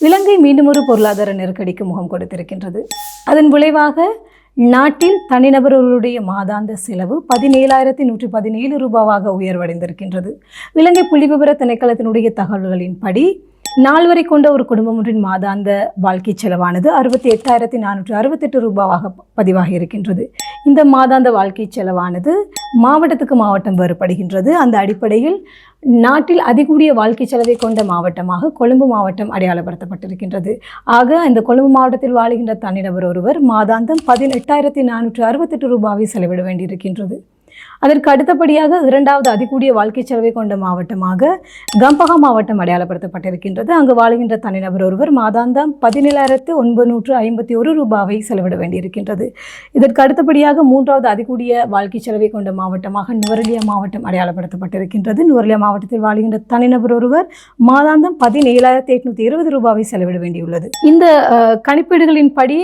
இலங்கை மீண்டும் ஒரு பொருளாதார நெருக்கடிக்கு முகம் கொடுத்திருக்கின்றது. அதன் விளைவாக நாட்டில் தனிநபர்களுடைய மாதாந்த செலவு 17,117 ரூபாவாக உயர்வடைந்திருக்கின்றது. இலங்கை புள்ளிவிவர திணைக்களத்தினுடைய தகவல்களின்படி நால்வரை கொண்ட ஒரு குடும்பம் ஒன்றின் மாதாந்த வாழ்க்கை செலவானது 68,468 ரூபாவாக பதிவாகி இருக்கின்றது. இந்த மாதாந்த வாழ்க்கை செலவானது மாவட்டத்துக்கு மாவட்டம் வேறுபடுகின்றது. அந்த அடிப்படையில் நாட்டில் அதிகூடிய வாழ்க்கை செலவை கொண்ட மாவட்டமாக கொழும்பு மாவட்டம் அடையாளப்படுத்தப்பட்டிருக்கின்றது. ஆக இந்த கொழும்பு மாவட்டத்தில் வாழுகின்ற தனிநபர் ஒருவர் மாதாந்தம் 18,468 ரூபாவை செலவிட வேண்டியிருக்கின்றது. அதற்கு அடுத்தபடியாக இரண்டாவது அதிகூடிய வாழ்க்கை செலவை கொண்ட மாவட்டமாக கம்பஹா மாவட்டம் அடையாளப்படுத்தப்பட்டிருக்கின்றது. அங்கு வாழுகின்ற தனிநபர் ஒருவர் மாதாந்தம் 17,951 ரூபாவை செலவிட வேண்டியிருக்கின்றது. இதற்கு அடுத்தபடியாக மூன்றாவது அதிகூடிய வாழ்க்கை செலவை கொண்ட மாவட்டமாக நுவரெலியா மாவட்டம் அடையாளப்படுத்தப்பட்டிருக்கின்றது. நுவரெலியா மாவட்டத்தில் வாழுகின்ற தனிநபர் ஒருவர் மாதாந்தம் 17,820 ரூபாவை செலவிட வேண்டியுள்ளது. இந்த கணிப்பீடுகளின்படி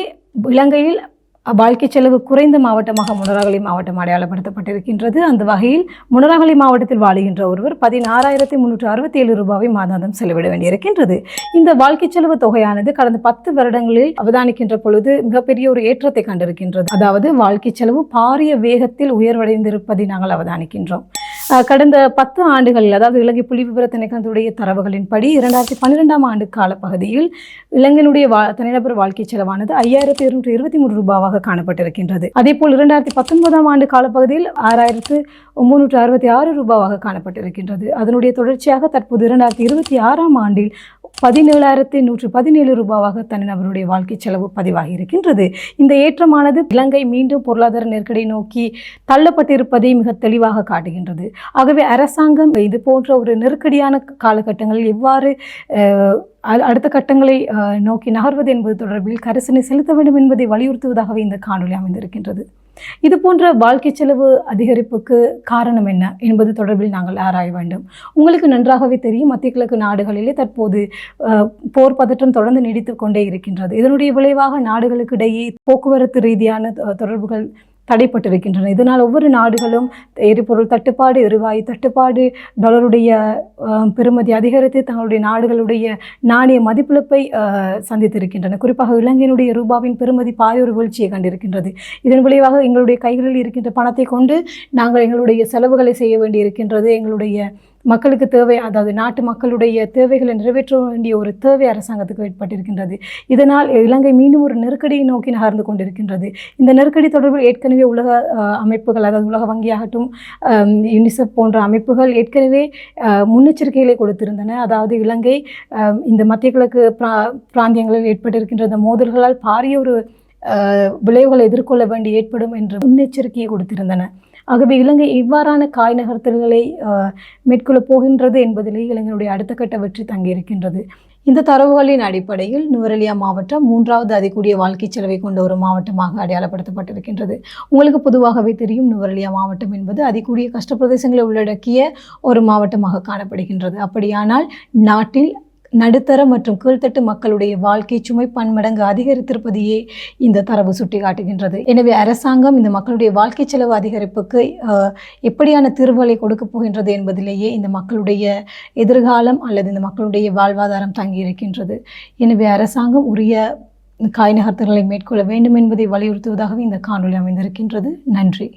இலங்கையில் வாழ்க்கை செலவு குறைந்த மாவட்டமாக மொனராகலை மாவட்டம் அடையாளப்படுத்தப்பட்டிருக்கின்றது. அந்த வகையில் மொனராகலை மாவட்டத்தில் வாழுகின்ற ஒருவர் 16,367 ரூபாவை மாதாந்தம் செலவிட வேண்டியிருக்கின்றது. இந்த வாழ்க்கை செலவு தொகையானது கடந்த 10 வருடங்களில் அவதானிக்கின்ற பொழுது மிகப்பெரிய ஒரு ஏற்றத்தை கண்டிருக்கின்றது. அதாவது வாழ்க்கை செலவு பாரிய வேகத்தில் உயர்வடைந்திருப்பதை நாங்கள் அவதானிக்கின்றோம். கடந்த 10 ஆண்டுகளில், அதாவது இலங்கை புள்ளிவிவர திணைக்களத்துடைய தரவுகளின்படி 2012ஆம் ஆண்டு காலப்பகுதியில் இலங்கையினுடைய தனிநபர் வாழ்க்கை செலவானது 5,223 ரூபாவாக காணப்பட்டிருக்கின்றது. அதேபோல் 2019ஆம் ஆண்டு காலப்பகுதியில் 6,366 ரூபாவாக காணப்பட்டிருக்கின்றது. அதனுடைய தொடர்ச்சியாக தற்போது 2026ஆம் ஆண்டில் 17,117 ரூபாவாக தனிநபருடைய வாழ்க்கை செலவு பதிவாகி இருக்கின்றது. இந்த ஏற்றமானது இலங்கை மீண்டும் பொருளாதார நெருக்கடி நோக்கி தள்ளப்பட்டிருப்பதை மிக தெளிவாக காட்டுகின்றது. ஆகவே அரசாங்கம் இது போன்ற ஒரு நெருக்கடியான காலகட்டங்களில் எவ்வாறு அடுத்த கட்டங்களை நோக்கி நகர்வது என்பது தொடர்பில் கரிசனை செலுத்த வேண்டும் என்பதை வலியுறுத்துவதாகவே இந்த காணொலி அமைந்திருக்கின்றது. இது போன்ற வாழ்க்கை செலவு அதிகரிப்புக்கு காரணம் என்ன என்பது தொடர்பில் நாங்கள் ஆராய வேண்டும். உங்களுக்கு நன்றாகவே தெரியும், மத்திய கிழக்கு நாடுகளிலே தற்போது போர் பதற்றம் தொடர்ந்து நீடித்து கொண்டே இருக்கின்றது. இதனுடைய விளைவாக நாடுகளுக்கு இடையே போக்குவரத்து ரீதியான தொடர்புகள் தடைப்பட்டிருக்கின்றன. இதனால் ஒவ்வொரு நாடுகளும் எரிபொருள் தட்டுப்பாடு, எரிவாயு தட்டுப்பாடு, டாலருடைய பெறுமதி அதிகரித்து தங்களுடைய நாடுகளுடைய நாணய மதிப்பிழப்பை சந்தித்திருக்கின்றன. குறிப்பாக இலங்கையினுடைய ரூபாவின் பெறுமதி பாரிய வீழ்ச்சியை கண்டிருக்கின்றது. இதன் விளைவாக எங்களுடைய கைகளில் இருக்கின்ற பணத்தை கொண்டு நாங்கள் எங்களுடைய செலவுகளை செய்ய வேண்டியிருக்கின்றது. எங்களுடைய மக்களுக்கு தேவை, அதாவது நாட்டு மக்களுடைய தேவைகளை நிறைவேற்ற வேண்டிய ஒரு தேவை அரசாங்கத்துக்கு ஏற்பட்டிருக்கின்றது. இதனால் இலங்கை மீண்டும் ஒரு நெருக்கடியை நோக்கி நகர்ந்து கொண்டிருக்கின்றது. இந்த நெருக்கடி தொடர்பில் ஏற்கனவே உலக அமைப்புகள், அதாவது உலக வங்கியாகட்டும், யுனிசெஃப் போன்ற அமைப்புகள் ஏற்கனவே முன்னெச்சரிக்கைகளை கொடுத்திருந்தன. அதாவது இலங்கை இந்த மத்திய கிழக்கு பிராந்தியங்களில் ஏற்பட்டிருக்கின்ற இந்த மோதல்களால் பாரிய ஒரு விளைவுகளை எதிர்கொள்ள வேண்டி ஏற்படும் என்று முன்னெச்சரிக்கையை கொடுத்திருந்தன. ஆகவே இலங்கை இவ்வாறான காய் நகர்த்தல்களை மேற்கொள்ளப் போகின்றது என்பதிலே இலங்கையினுடைய அடுத்த கட்ட வெற்றி தங்கியிருக்கின்றது. இந்த தரவுகளின் அடிப்படையில் நுவரெலியா மாவட்டம் 3வது அதிகூடிய வாழ்க்கை செலவை கொண்ட ஒரு மாவட்டமாக அடையாளப்படுத்தப்பட்டிருக்கின்றது. உங்களுக்கு பொதுவாகவே தெரியும், நுவரெலியா மாவட்டம் என்பது அதிகூடிய கஷ்டப்பிரதேசங்களை உள்ளடக்கிய ஒரு மாவட்டமாக காணப்படுகின்றது. அப்படியானால் நாட்டில் நடுத்தர மற்றும் கீழ்த்தட்டு மக்களுடைய வாழ்க்கை சுமை பன்மடங்கு அதிகரித்திருப்பதையே இந்த தரவு சுட்டிக்காட்டுகின்றது. எனவே அரசாங்கம் இந்த மக்களுடைய வாழ்க்கை செலவு அதிகரிப்புக்கு எப்படியான தீர்வுகளை கொடுக்கப் போகின்றது என்பதிலேயே இந்த மக்களுடைய எதிர்காலம் அல்லது இந்த மக்களுடைய வாழ்வாதாரம் தங்கியிருக்கின்றது. எனவே அரசாங்கம் உரிய காய் நகர்த்தல்களை மேற்கொள்ள வேண்டும் என்பதை வலியுறுத்துவதாகவே இந்த காணொலி அமைந்திருக்கின்றது. நன்றி.